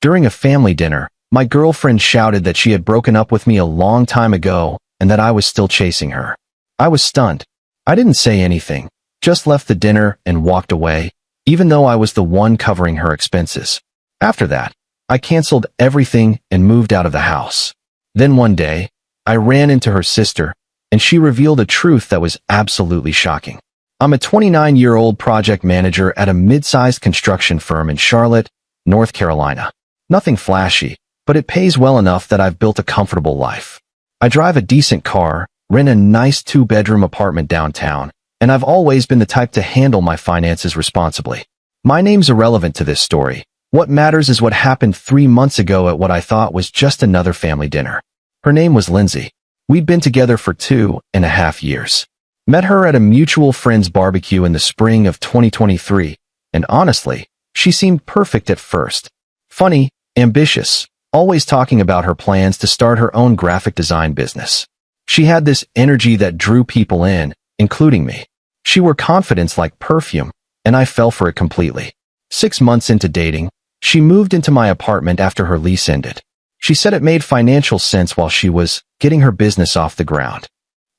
During a family dinner, my girlfriend shouted that she had broken up with me a long time ago and that I was still chasing her. I was stunned. I didn't say anything, just left the dinner and walked away, even though I was the one covering her expenses. After that, I canceled everything and moved out of the house. Then one day, I ran into her sister, and she revealed a truth that was absolutely shocking. I'm a 29-year-old project manager at a mid-sized construction firm in Charlotte, North Carolina. Nothing flashy, but it pays well enough that I've built a comfortable life. I drive a decent car, rent a nice 2-bedroom apartment downtown, and I've always been the type to handle my finances responsibly. My name's irrelevant to this story. What matters is what happened 3 months ago at what I thought was just another family dinner. Her name was Lindsay. We'd been together for 2.5 years. Met her at a mutual friend's barbecue in the spring of 2023, and honestly, she seemed perfect at first. Funny, ambitious, always talking about her plans to start her own graphic design business. She had this energy that drew people in, including me. She wore confidence like perfume, and I fell for it completely. 6 months into dating, she moved into my apartment after her lease ended. She said it made financial sense while she was getting her business off the ground.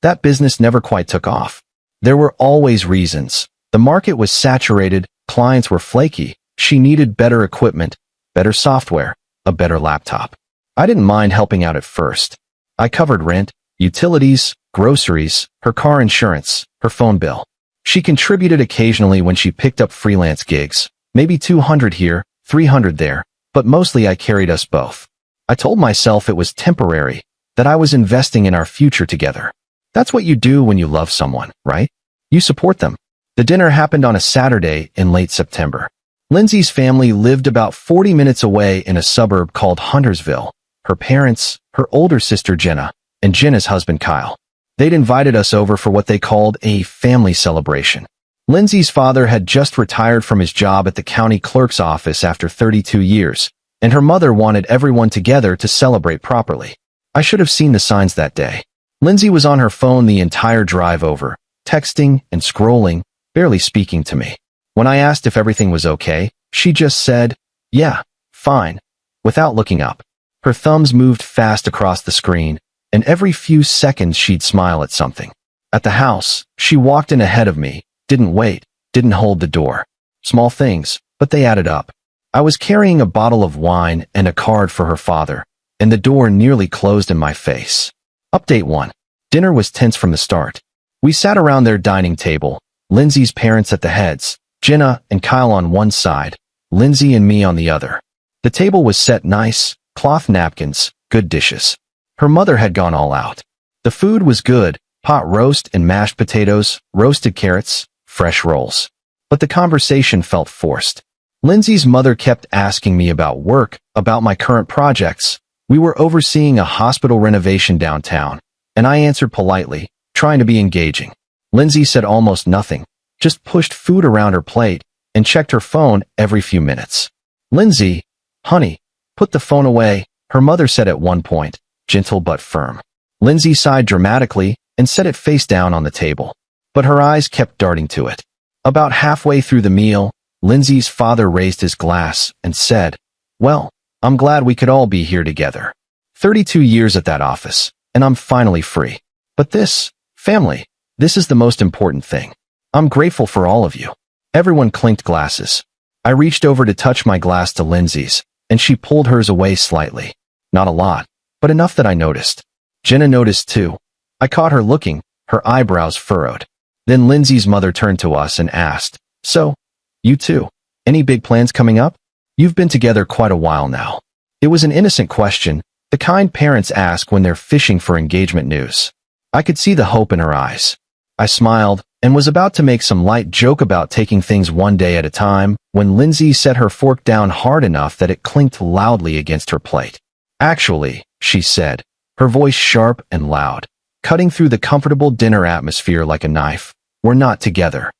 That business never quite took off. There were always reasons. The market was saturated, clients were flaky, she needed better equipment, better software, a better laptop. I didn't mind helping out at first. I covered rent, utilities, groceries, her car insurance, her phone bill. She contributed occasionally when she picked up freelance gigs, maybe 200 here, 300 there, but mostly I carried us both. I told myself it was temporary, that I was investing in our future together. That's what you do when you love someone, right? You support them. The dinner happened on a Saturday in late September. Lindsay's family lived about 40 minutes away in a suburb called Huntersville. Her parents, her older sister Jenna, and Jenna's husband Kyle. They'd invited us over for what they called a family celebration. Lindsay's father had just retired from his job at the county clerk's office after 32 years, and her mother wanted everyone together to celebrate properly. I should have seen the signs that day. Lindsay was on her phone the entire drive over, texting and scrolling, barely speaking to me. When I asked if everything was okay, she just said, "Yeah, fine," without looking up. Her thumbs moved fast across the screen, and every few seconds she'd smile at something. At the house, she walked in ahead of me, didn't wait, didn't hold the door. Small things, but they added up. I was carrying a bottle of wine and a card for her father, and the door nearly closed in my face. Update 1. Dinner was tense from the start. We sat around their dining table, Lindsay's parents at the heads, Jenna and Kyle on one side, Lindsay and me on the other. The table was set nice, cloth napkins, good dishes. Her mother had gone all out. The food was good, pot roast and mashed potatoes, roasted carrots, fresh rolls. But the conversation felt forced. Lindsay's mother kept asking me about work, about my current projects. We were overseeing a hospital renovation downtown, and I answered politely, trying to be engaging. Lindsay said almost nothing, just pushed food around her plate and checked her phone every few minutes. "Lindsay, honey, put the phone away," her mother said at one point, gentle but firm. Lindsay sighed dramatically and set it face down on the table, but her eyes kept darting to it. About halfway through the meal, Lindsay's father raised his glass and said, "Well, I'm glad we could all be here together. 32 years at that office, and I'm finally free. But this, family, this is the most important thing. I'm grateful for all of you." Everyone clinked glasses. I reached over to touch my glass to Lindsay's, and she pulled hers away slightly. Not a lot, but enough that I noticed. Jenna noticed too. I caught her looking, her eyebrows furrowed. Then Lindsay's mother turned to us and asked, "So, you two, any big plans coming up? You've been together quite a while now." It was an innocent question, the kind parents ask when they're fishing for engagement news. I could see the hope in her eyes. I smiled and was about to make some light joke about taking things one day at a time when Lindsay set her fork down hard enough that it clinked loudly against her plate. "Actually," she said, her voice sharp and loud, cutting through the comfortable dinner atmosphere like a knife, "we're not together."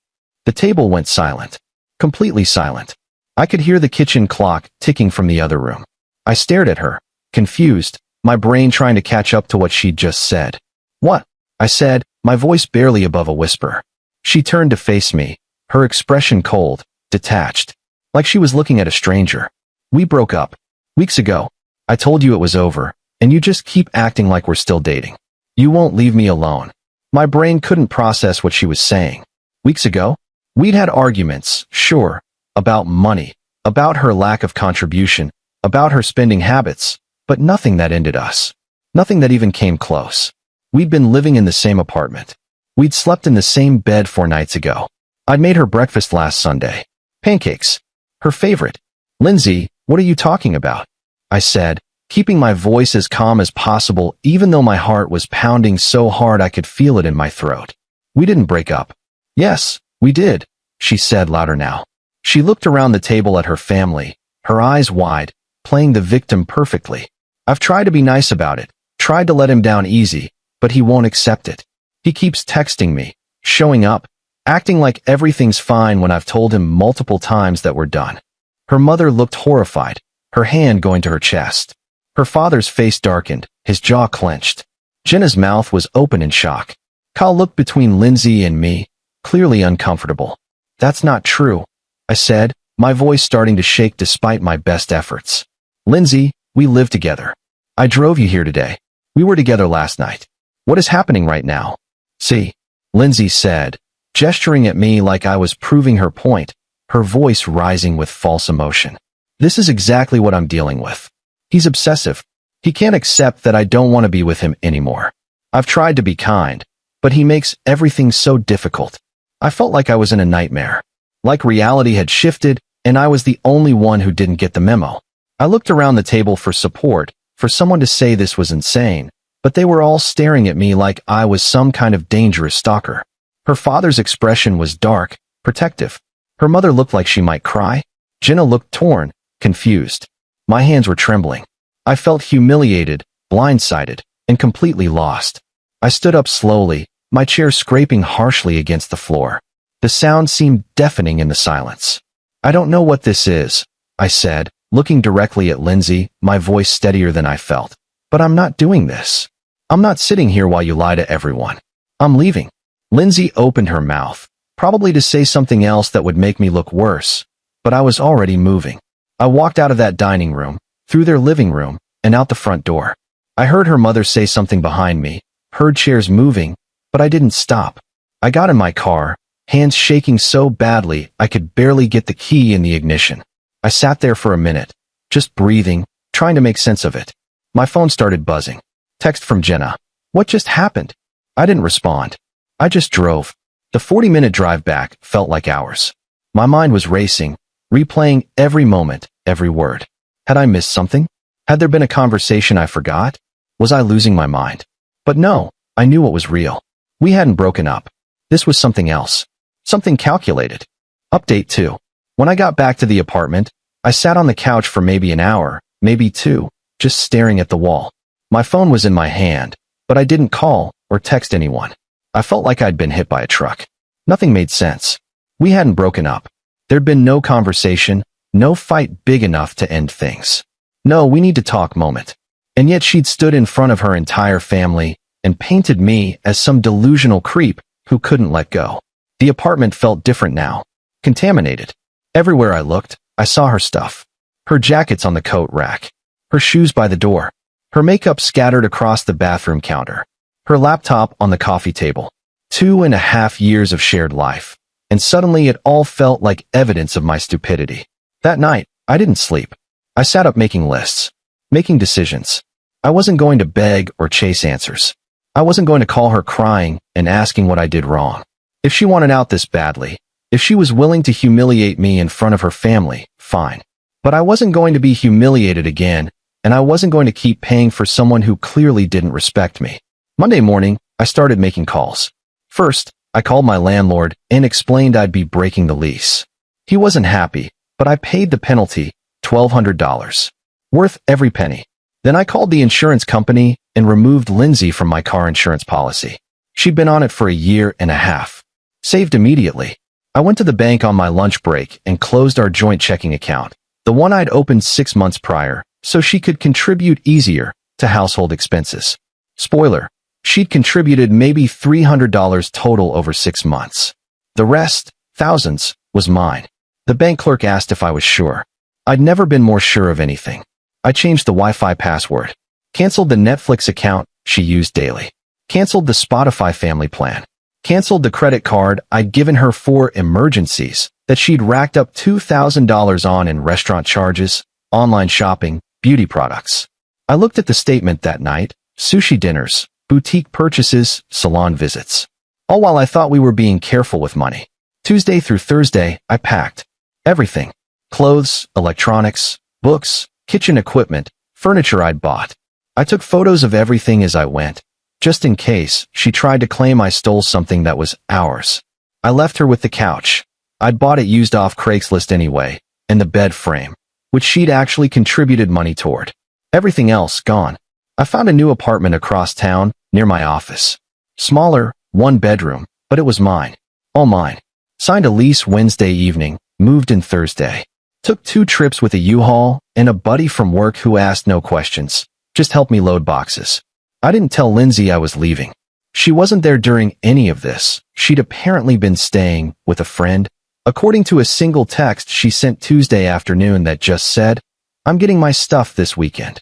The table went silent. Completely silent. I could hear the kitchen clock ticking from the other room. I stared at her, confused, my brain trying to catch up to what she'd just said. "What?" I said, my voice barely above a whisper. She turned to face me, her expression cold, detached, like she was looking at a stranger. "We broke up." Weeks ago, I told you it was over, and you just keep acting like we're still dating. You won't leave me alone. My brain couldn't process what she was saying. Weeks ago, we'd had arguments, sure, about money, about her lack of contribution, about her spending habits, but nothing that ended us. Nothing that even came close. We'd been living in the same apartment. We'd slept in the same bed 4 nights ago. I'd made her breakfast last Sunday. Pancakes. Her favorite. Lindsay, what are you talking about? I said, keeping my voice as calm as possible even though my heart was pounding so hard I could feel it in my throat. We didn't break up. Yes, we did, she said louder now. She looked around the table at her family, her eyes wide, playing the victim perfectly. I've tried to be nice about it, tried to let him down easy, but he won't accept it. He keeps texting me, showing up, acting like everything's fine when I've told him multiple times that we're done. Her mother looked horrified, her hand going to her chest. Her father's face darkened, his jaw clenched. Jenna's mouth was open in shock. Kyle looked between Lindsay and me, clearly uncomfortable. That's not true, I said, my voice starting to shake despite my best efforts. Lindsay, we live together. I drove you here today. We were together last night. What is happening right now? See, Lindsay said, gesturing at me like I was proving her point, her voice rising with false emotion. This is exactly what I'm dealing with. He's obsessive. He can't accept that I don't want to be with him anymore. I've tried to be kind, but he makes everything so difficult. I felt like I was in a nightmare. Like reality had shifted, and I was the only one who didn't get the memo. I looked around the table for support, for someone to say this was insane, but they were all staring at me like I was some kind of dangerous stalker. Her father's expression was dark, protective. Her mother looked like she might cry. Jenna looked torn, confused. My hands were trembling. I felt humiliated, blindsided, and completely lost. I stood up slowly, my chair scraping harshly against the floor. The sound seemed deafening in the silence. I don't know what this is, I said, looking directly at Lindsay, my voice steadier than I felt. But I'm not doing this. I'm not sitting here while you lie to everyone. I'm leaving. Lindsay opened her mouth, probably to say something else that would make me look worse, but I was already moving. I walked out of that dining room, through their living room, and out the front door. I heard her mother say something behind me, heard chairs moving, but I didn't stop. I got in my car, hands shaking so badly I could barely get the key in the ignition. I sat there for a minute, just breathing, trying to make sense of it. My phone started buzzing. Text from Jenna. What just happened? I didn't respond. I just drove. The 40-minute drive back felt like hours. My mind was racing, replaying every moment, every word. Had I missed something? Had there been a conversation I forgot? Was I losing my mind? But no, I knew what was real. We hadn't broken up. This was something else. Something calculated. Update 2. When I got back to the apartment, I sat on the couch for maybe an hour, maybe 2, just staring at the wall. My phone was in my hand, but I didn't call or text anyone. I felt like I'd been hit by a truck. Nothing made sense. We hadn't broken up. There'd been no conversation, no fight big enough to end things. No, we need to talk moment. And yet she'd stood in front of her entire family and painted me as some delusional creep who couldn't let go. The apartment felt different now. Contaminated. Everywhere I looked, I saw her stuff. Her jackets on the coat rack. Her shoes by the door. Her makeup scattered across the bathroom counter. Her laptop on the coffee table. 2.5 years of shared life. And suddenly it all felt like evidence of my stupidity. That night, I didn't sleep. I sat up making lists. Making decisions. I wasn't going to beg or chase answers. I wasn't going to call her crying and asking what I did wrong. If she wanted out this badly, if she was willing to humiliate me in front of her family, fine. But I wasn't going to be humiliated again, and I wasn't going to keep paying for someone who clearly didn't respect me. Monday morning, I started making calls. First, I called my landlord and explained I'd be breaking the lease. He wasn't happy, but I paid the penalty, $1,200. Worth every penny. Then I called the insurance company and removed Lindsay from my car insurance policy. She'd been on it for 1.5 years. Saved immediately. I went to the bank on my lunch break and closed our joint checking account, the one I'd opened 6 months prior, so she could contribute easier to household expenses. Spoiler, she'd contributed maybe $300 total over 6 months. The rest, thousands, was mine. The bank clerk asked if I was sure. I'd never been more sure of anything. I changed the Wi-Fi password. Canceled the Netflix account she used daily. Canceled the Spotify family plan. Canceled the credit card I'd given her for emergencies that she'd racked up $2,000 on in restaurant charges, online shopping, beauty products. I looked at the statement that night: sushi dinners, boutique purchases, salon visits. All while I thought we were being careful with money. Tuesday through Thursday, I packed everything: clothes, electronics, books, kitchen equipment, furniture I'd bought. I took photos of everything as I went, just in case she tried to claim I stole something that was ours. I left her with the couch. I'd bought it used off Craigslist anyway, and the bed frame, which she'd actually contributed money toward. Everything else gone. I found a new apartment across town, near my office. Smaller, 1 bedroom, but it was mine. All mine. Signed a lease Wednesday evening, moved in Thursday. Took 2 trips with a U-Haul and a buddy from work who asked no questions, just helped me load boxes. I didn't tell Lindsay I was leaving. She wasn't there during any of this. She'd apparently been staying with a friend, according to a single text she sent Tuesday afternoon that just said, "I'm getting my stuff this weekend."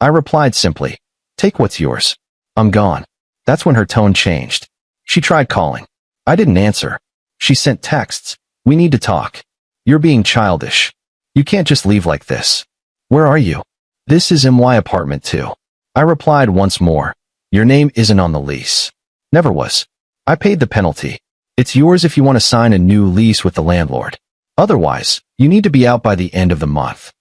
I replied simply, "Take what's yours. I'm gone." That's when her tone changed. She tried calling. I didn't answer. She sent texts. "We need to talk. You're being childish. You can't just leave like this. Where are you?" "This is my apartment too." I replied once more, "Your name isn't on the lease." "Never was. I paid the penalty. It's yours if you want to sign a new lease with the landlord. Otherwise, you need to be out by the end of the month."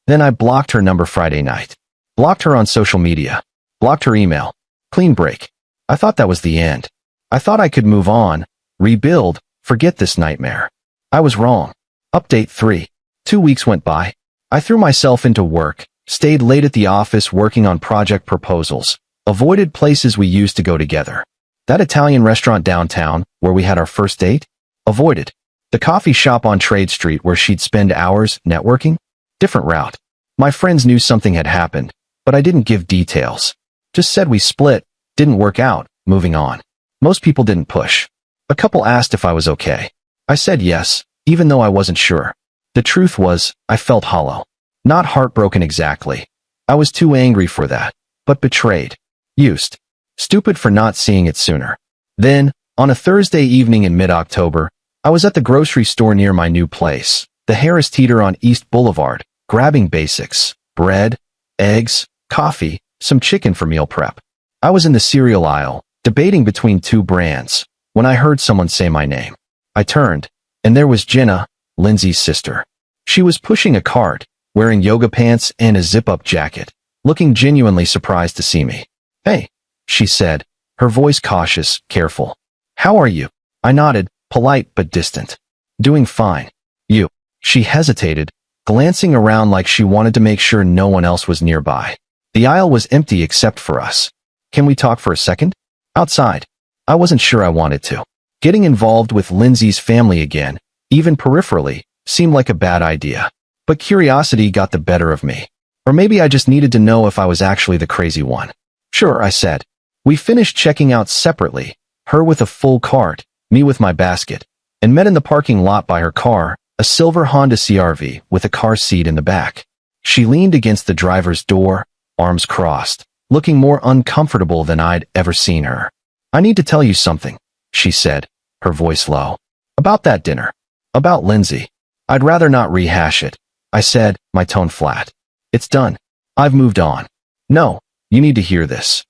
Then I blocked her number Friday night. Blocked her on social media. Blocked her email. Clean break. I thought that was the end. I thought I could move on, rebuild, forget this nightmare. I was wrong. Update 3. 2 weeks went by. I threw myself into work, stayed late at the office working on project proposals, avoided places we used to go together. That Italian restaurant downtown, where we had our first date? Avoided. The coffee shop on Trade Street where she'd spend hours networking? Different route. My friends knew something had happened, but I didn't give details. Just said we split, didn't work out, moving on. Most people didn't push. A couple asked if I was okay. I said yes, even though I wasn't sure. The truth was, I felt hollow. Not heartbroken exactly. I was too angry for that, but betrayed. Used. Stupid for not seeing it sooner. Then, on a Thursday evening in mid-October, I was at the grocery store near my new place, the Harris Teeter on East Boulevard, grabbing basics: bread, eggs, coffee, some chicken for meal prep. I was in the cereal aisle, debating between 2 brands, when I heard someone say my name. I turned, and there was Jenna, Lindsay's sister. She was pushing a cart, wearing yoga pants and a zip-up jacket, looking genuinely surprised to see me. "Hey," she said, her voice cautious, careful. "How are you?" I nodded, polite but distant. "Doing fine. You." She hesitated, glancing around like she wanted to make sure no one else was nearby. The aisle was empty except for us. "Can we talk for a second?" "Outside." I wasn't sure I wanted to. Getting involved with Lindsay's family again, even peripherally, seemed like a bad idea. But curiosity got the better of me. Or maybe I just needed to know if I was actually the crazy one. "Sure," I said. We finished checking out separately, her with a full cart, me with my basket, and met in the parking lot by her car, a silver Honda CR-V with a car seat in the back. She leaned against the driver's door, arms crossed, looking more uncomfortable than I'd ever seen her. "I need to tell you something," she said, her voice low. "About that dinner. About Lindsay. I'd rather not rehash it," I said, my tone flat. "It's done. I've moved on. No, you need to hear this."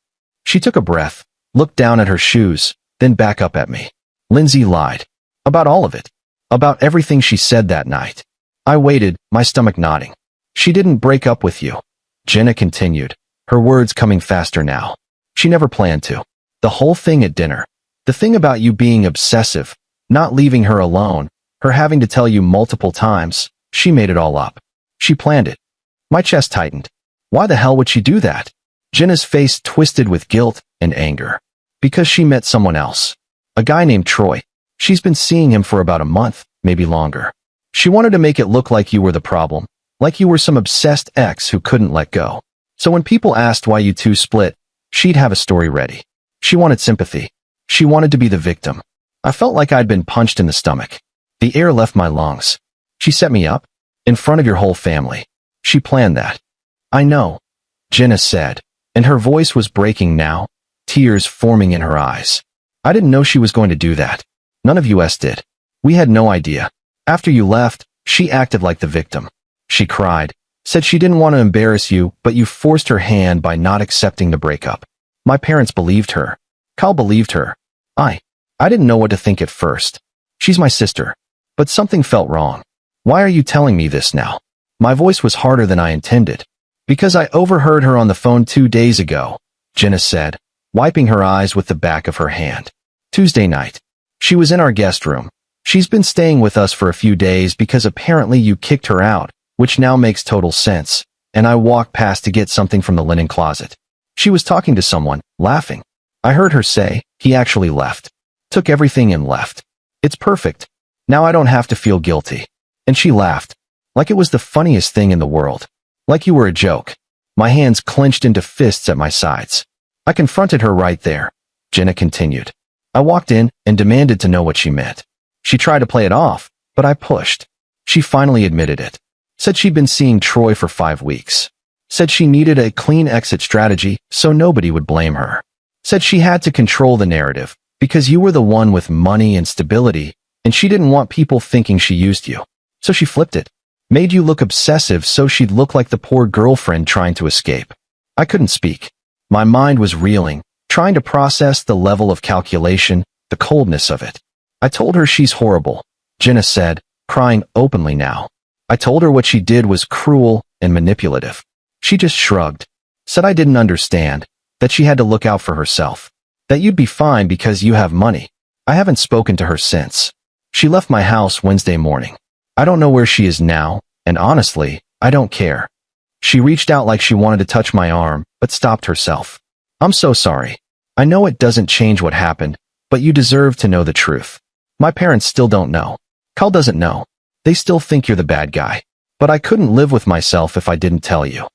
She took a breath, looked down at her shoes, then back up at me. "Lindsay lied. About all of it. About everything she said that night." I waited, my stomach nodding. "She didn't break up with you," Jenna continued, her words coming faster now. "She never planned to. The whole thing at dinner. The thing about you being obsessive, not leaving her alone, her having to tell you multiple times, she made it all up. She planned it." My chest tightened. Why the hell would she do that? Jenna's face twisted with guilt and anger. "Because she met someone else. A guy named Troy. She's been seeing him for about a month, maybe longer. She wanted to make it look like you were the problem, like you were some obsessed ex who couldn't let go. So when people asked why you two split, she'd have a story ready. She wanted sympathy. She wanted to be the victim. I felt like I'd been punched in the stomach. The air left my lungs. She set me up? In front of your whole family. She planned that. I know, Jenna said, and her voice was breaking now, tears forming in her eyes. I didn't know she was going to do that. None of us did. We had no idea. After you left, she acted like the victim. She cried, said she didn't want to embarrass you, but you forced her hand by not accepting the breakup. My parents believed her. Qley believed her. I didn't know what to think at first. She's my sister. But something felt wrong. Why are you telling me this now? My voice was harder than I intended. Because I overheard her on the phone 2 days ago, Jenna said, wiping her eyes with the back of her hand. Tuesday night. She was in our guest room. She's been staying with us for a few days because apparently you kicked her out, which now makes total sense, and I walked past to get something from the linen closet. She was talking to someone, laughing. I heard her say, he actually left. Took everything and left. It's perfect. Now I don't have to feel guilty. And she laughed. Like it was the funniest thing in the world. Like you were a joke. My hands clenched into fists at my sides. I confronted her right there. Jenna continued. I walked in and demanded to know what she meant. She tried to play it off, but I pushed. She finally admitted it. Said she'd been seeing Troy for 5 weeks. Said she needed a clean exit strategy so nobody would blame her. Said she had to control the narrative because you were the one with money and stability, and she didn't want people thinking she used you. So she flipped it. Made you look obsessive so she'd look like the poor girlfriend trying to escape. I couldn't speak. My mind was reeling, trying to process the level of calculation, the coldness of it. I told her she's horrible, Jenna said, crying openly now. I told her what she did was cruel and manipulative. She just shrugged. Said I didn't understand, that she had to look out for herself. That you'd be fine because you have money. I haven't spoken to her since. She left my house Wednesday morning. I don't know where she is now, and honestly, I don't care. She reached out like she wanted to touch my arm, but stopped herself. I'm so sorry. I know it doesn't change what happened, but you deserve to know the truth. My parents still don't know. Qley doesn't know. They still think you're the bad guy. But I couldn't live with myself if I didn't tell you.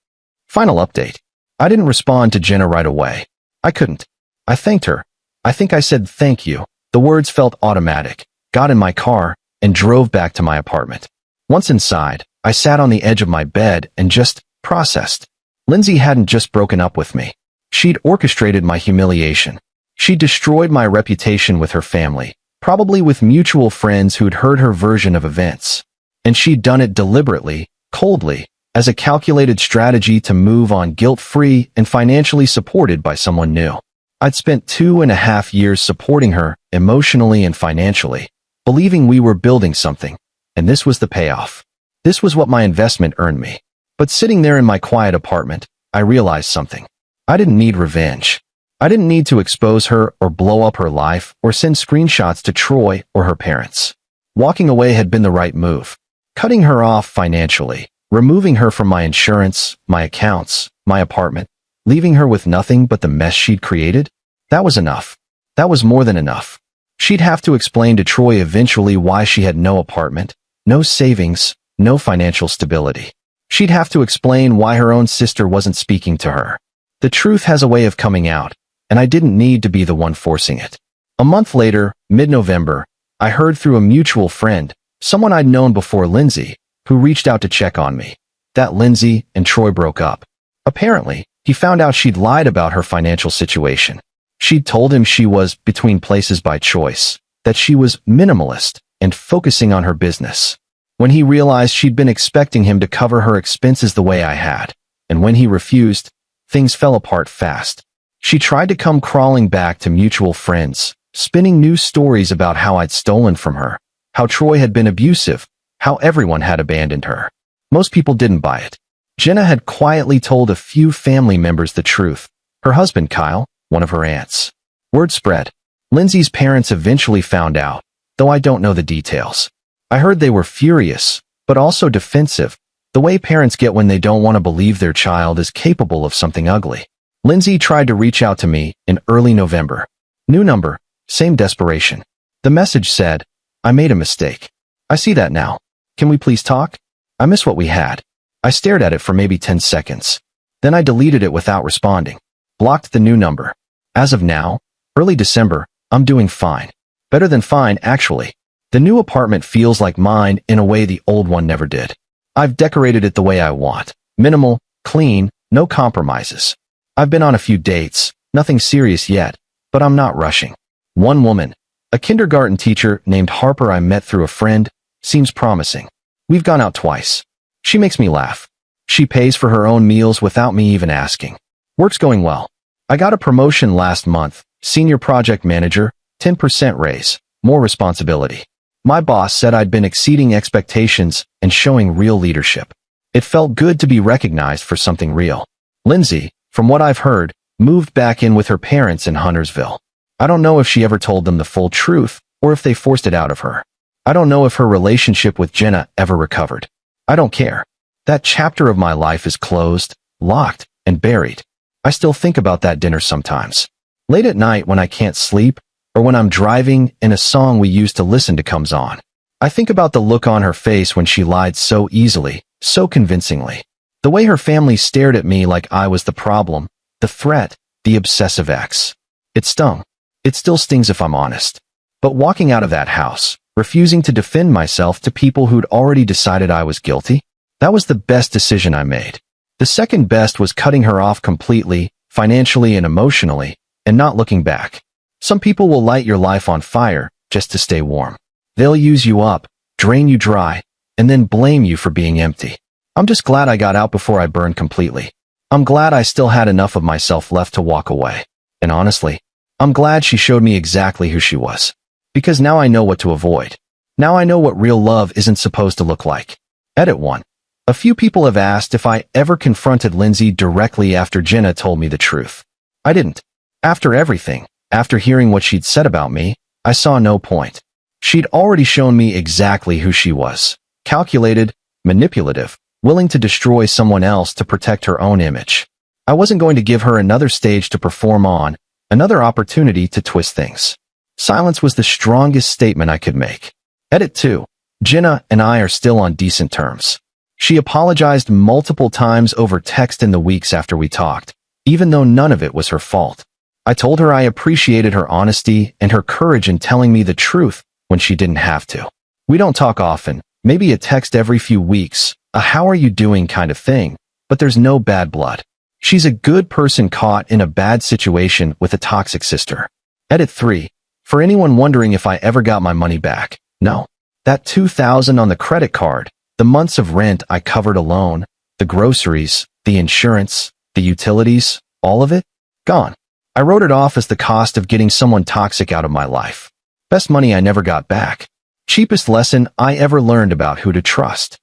Final update. I didn't respond to Jenna right away. I couldn't. I thanked her. I think I said thank you. The words felt automatic. Got in my car and drove back to my apartment. Once inside, I sat on the edge of my bed and just processed. Lindsay hadn't just broken up with me. She'd orchestrated my humiliation. She'd destroyed my reputation with her family, probably with mutual friends who'd heard her version of events. And she'd done it deliberately, coldly, as a calculated strategy to move on guilt-free and financially supported by someone new. I'd spent 2.5 years supporting her emotionally and financially, believing we were building something, and this was the payoff. This was what my investment earned me. But sitting there in my quiet apartment, I realized something. I didn't need revenge. I didn't need to expose her or blow up her life or send screenshots to Troy or her parents. Walking away had been the right move. Cutting her off financially, removing her from my insurance, my accounts, my apartment, leaving her with nothing but the mess she'd created, that was enough. That was more than enough. She'd have to explain to Troy eventually why she had no apartment, no savings, no financial stability. She'd have to explain why her own sister wasn't speaking to her. The truth has a way of coming out, and I didn't need to be the one forcing it. A month later, mid-November, I heard through a mutual friend, someone I'd known before Lindsay, who reached out to check on me, that Lindsay and Troy broke up. Apparently, he found out she'd lied about her financial situation. She'd told him she was between places by choice, that she was minimalist and focusing on her business. When he realized she'd been expecting him to cover her expenses the way I had, and when he refused, things fell apart fast. She tried to come crawling back to mutual friends, spinning new stories about how I'd stolen from her, how Troy had been abusive, how everyone had abandoned her. Most people didn't buy it. Jenna had quietly told a few family members the truth. Her husband, Qley, one of her aunts. Word spread. Lindsay's parents eventually found out, though I don't know the details. I heard they were furious, but also defensive, the way parents get when they don't want to believe their child is capable of something ugly. Lindsay tried to reach out to me in early November. New number, same desperation. The message said, I made a mistake. I see that now. Can we please talk? I miss what we had. I stared at it for maybe 10 seconds. Then I deleted it without responding. Blocked the new number. As of now, early December, I'm doing fine. Better than fine, actually. The new apartment feels like mine in a way the old one never did. I've decorated it the way I want. Minimal, Clean, no compromises. I've been on a few dates, nothing serious yet, but I'm not rushing. One woman, a kindergarten teacher named Harper I met through a friend, seems promising. We've gone out twice. She makes me laugh. She pays for her own meals without me even asking. Work's going well. I got a promotion last month, senior project manager, 10% raise, more responsibility. My boss said I'd been exceeding expectations and showing real leadership. It felt good to be recognized for something real. Lindsay, from what I've heard, moved back in with her parents in Huntersville. I don't know if she ever told them the full truth or if they forced it out of her. I don't know if her relationship with Jenna ever recovered. I don't care. That chapter of my life is closed, locked, and buried. I still think about that dinner sometimes. Late at night when I can't sleep, or when I'm driving and a song we used to listen to comes on. I think about the look on her face when she lied so easily, so convincingly. The way her family stared at me like I was the problem, the threat, the obsessive ex. It stung. It still stings if I'm honest. But walking out of that house, refusing to defend myself to people who'd already decided I was guilty, that was the best decision I made. The second best was cutting her off completely, financially and emotionally, and not looking back. Some people will light your life on fire just to stay warm. They'll use you up, drain you dry, and then blame you for being empty. I'm just glad I got out before I burned completely. I'm glad I still had enough of myself left to walk away. And honestly, I'm glad she showed me exactly who she was. Because now I know what to avoid. Now I know what real love isn't supposed to look like. Edit 1. A few people have asked if I ever confronted Lindsay directly after Jenna told me the truth. I didn't. After everything, after hearing what she'd said about me, I saw no point. She'd already shown me exactly who she was. Calculated, manipulative, willing to destroy someone else to protect her own image. I wasn't going to give her another stage to perform on, another opportunity to twist things. Silence was the strongest statement I could make. Edit 2. Jenna and I are still on decent terms. She apologized multiple times over text in the weeks after we talked, even though none of it was her fault. I told her I appreciated her honesty and her courage in telling me the truth when she didn't have to. We don't talk often, maybe a text every few weeks, a how are you doing kind of thing, but there's no bad blood. She's a good person caught in a bad situation with a toxic sister. Edit 3. For anyone wondering if I ever got my money back, no. That $2,000 on the credit card, the months of rent I covered alone, the groceries, the insurance, the utilities, all of it, gone. I wrote it off as the cost of getting someone toxic out of my life. Best money I never got back. Cheapest lesson I ever learned about who to trust.